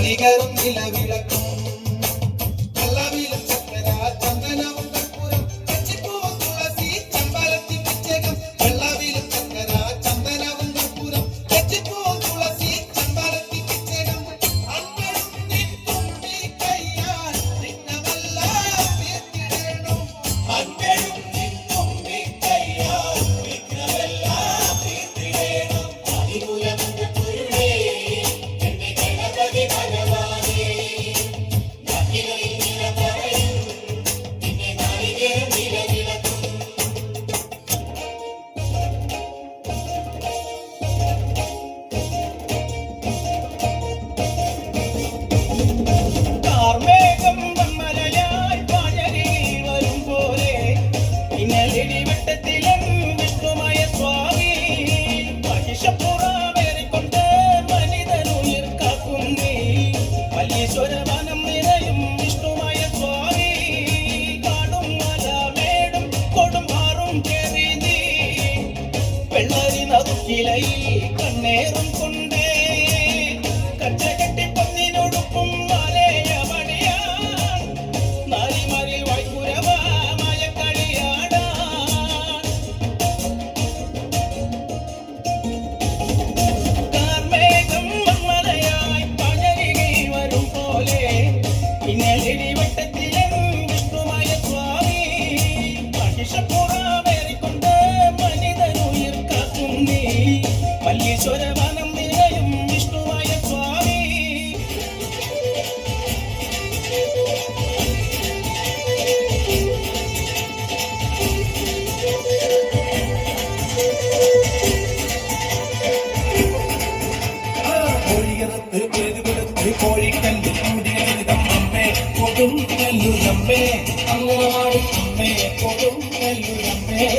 മണികറും നിലവിളക്കും വെള്ളവിലും ചക്കര ചന്ദനവും കർപ്പൂരം തെച്ചിപ്പൂവും തുളസി ചെമ്പരത്തി പിച്ചകം വെള്ളവിലും ചക്കര ചന്ദനവും കർപ്പൂരം തെച്ചിപ്പൂവും തുളസി ചെമ്പരത്തി പിച്ചകം അൻപഴും നിത്തുമ്പി കയ്യാൽ വിഘ്നമെല്ലാം തീർത്തിടേണം അൻപഴും നിത്തുമ്പി കയ്യാൽ വിഘ്നമെല്ലാം തീർത്തിടേണം അതിമൂലമന്റെ കുരുടേ എന്റെ ഗണപതി ഭഗവാനേ നക്കിലയിൽ നില പറയും നിന്നെ നാളികേരം നിലവിളക്കും കാർമേഘം വന്മലയായി പാചകയിൽ വരും പോലെ ഇന്നലിടിവെട്ടത്തിലും വിഷ്ണുമായ സ്വാമി മഹിഷപ്പുറമേറിക്കൊണ്ട് മനിതനുയിർ കാക്കുന്നേ മല്ലീശ്വരവനം നിറയും വിഷ്ണുമായ സ്വാമി കാടും മലമേടും കൊടുമാറും കേറി നീ വെള്ളരി നറുക്കിലയിൽ കണ്ണേറും കൊണ്ടേ കച്ചകെട്ടി പൊന്നിനൊടുക്കും മാലയമണിയാൻ നാരിമാരിൽ വായ്പുരമായ കളിയാടാൻ കാർമേഘം മന്മലയായി പാചകയിൽ വരും പോലെ ഇന്നലിടിവെട്ടത്തിലും വിഷ്ണുമായ സ്വാമി മഹിഷപ്പുറമേറിക്കൊണ്ട് മനിതനുയിർ കാക്കുന്നേ മല്ലീശ്വരവനം നിറയും വിഷ്ണുമായ സ്വാമി കോഴികറുത്ത് എഴുതുകൊടുത്ത് കോഴിക്കല്ല് കൂടിയ വിധം അമ്മേ കൊടും നെല്ലുരമ്മേ അങ്ങാടി അമ്മേ കൊടും നെല്ലുരമ്മേ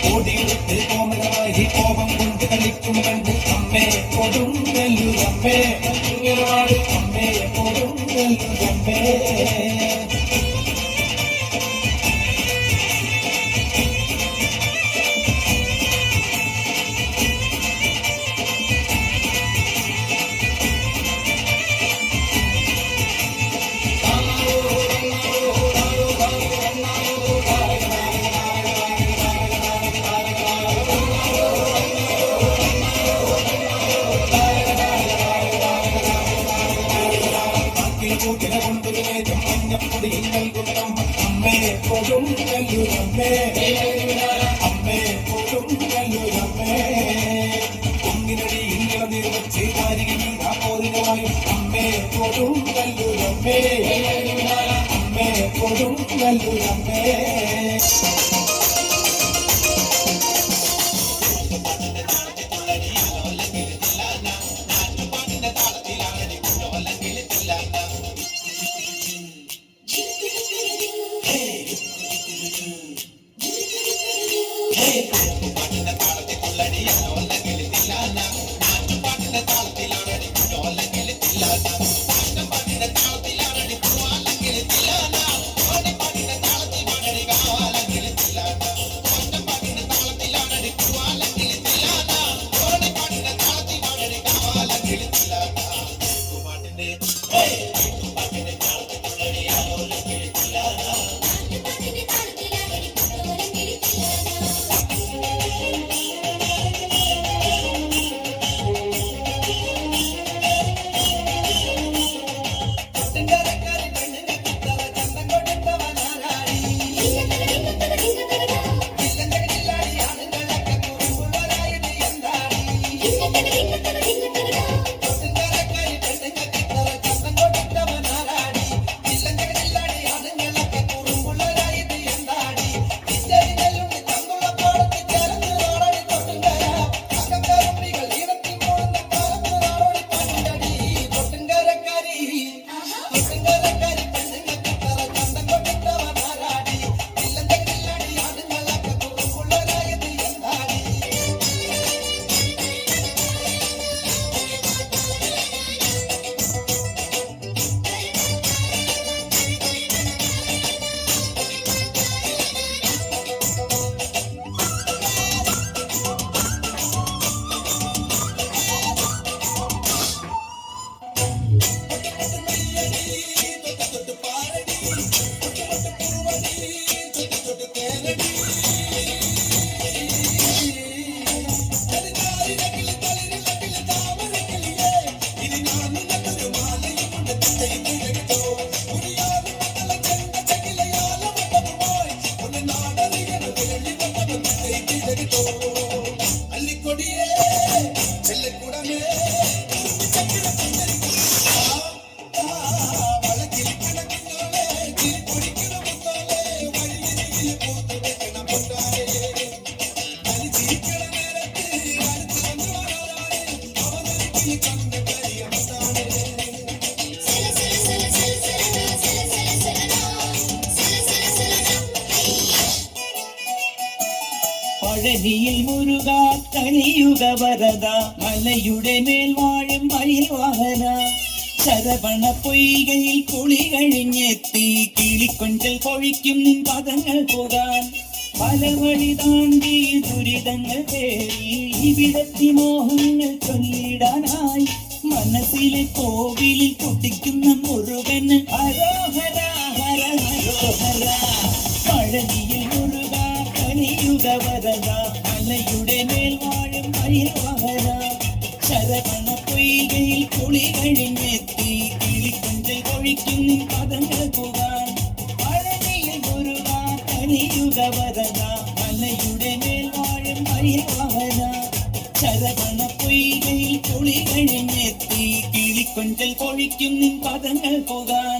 കോടിയെടുത്ത് കോമളമായി കോപം കൊണ്ട് കളിക്കും കണ്ടു അമ്മേ കൊടും നെല്ലുരമ്മേ അങ്ങാടി അമ്മേ കൊടും നെല്ലുരമ്മേ അമ്മേ കൊടും നെല്ലുരമ്മേ അമ്മേ കൊടും നെല്ലുരമ്മേ കുങ്ങിനടി ഇളനീർ വെച്ച് കാരികീരാ പോരിനവായും അമ്മേ കൊടും നെല്ലുരമ്മേ അമ്മേ കൊടും നെല്ലുരമ്മേ പഴനിയിൽ മുരുക കലിയുഗ വരദ മലയുടെ മേൽ വാഴും മയിൽ വാഹന ശരവണ പൊയ്കയിൽ കുളി കഴിഞ്ഞെത്തി കിളിക്കൊഞ്ചൽ പൊഴിക്കും നിൻ പദങ്ങൾ പോകാൻ പല വഴി താണ്ടി ദുരിതങ്ങൾ തേറി ഇവിടത്തി മോഹങ്ങൾ ചൊല്ലിടാനായി മനസ്സിലെ കോവിലിൽ പൊട്ടിക്കുന്ന മുരുകന് ഹരോഹര ഹര ഹരോഹര പഴനിയിൽ മുരുക കലിയുഗ വരദ മലയുടെ മേൽ വാഴും മയിൽ വാഹന ശരവണ പൊയ്കയിൽ കുളി കഴിഞ്ഞെത്തി കിളിക്കൊഞ്ചൽ കൊഴിക്കും നിൻ പദങ്ങൾ പോകാൻ പഴനിയിൽ മുരുക കലിയുഗ വരദ മലയുടെ മേൽ വാഴും മയിൽ വാഹന ശരവണ പൊയ്കയിൽ കുളി കഴിഞ്ഞെത്തി കിളിക്കൊഞ്ചൽ കൊഴിക്കും നിൻ പദങ്ങൾ പോകാൻ